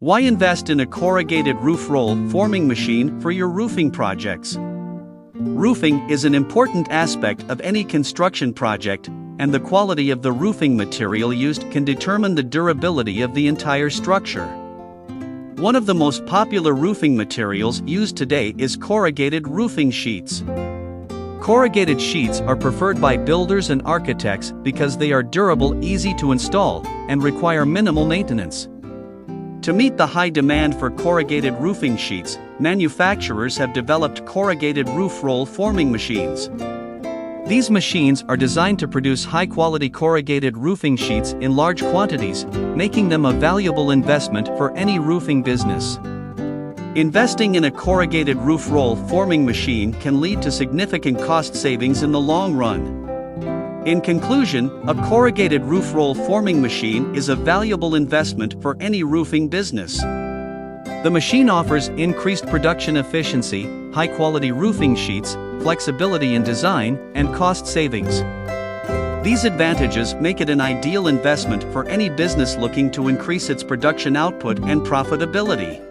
Why invest in a corrugated roof roll forming machine for your roofing projects? Roofing is an important aspect of any construction project, and the quality of the roofing material used can determine the durability of the entire structure. One of the most popular roofing materials used today is corrugated roofing sheets. Corrugated sheets are preferred by builders and architects because they are durable, easy to install, and require minimal maintenance. To meet the high demand for corrugated roofing sheets, manufacturers have developed corrugated roof roll forming machines. These machines are designed to produce high-quality corrugated roofing sheets in large quantities, making them a valuable investment for any roofing business. Investing in a corrugated roof roll forming machine can lead to significant cost savings in the long run. In conclusion, a corrugated roof roll forming machine is a valuable investment for any roofing business. The machine offers increased production efficiency, high-quality roofing sheets, flexibility in design, and cost savings. These advantages make it an ideal investment for any business looking to increase its production output and profitability.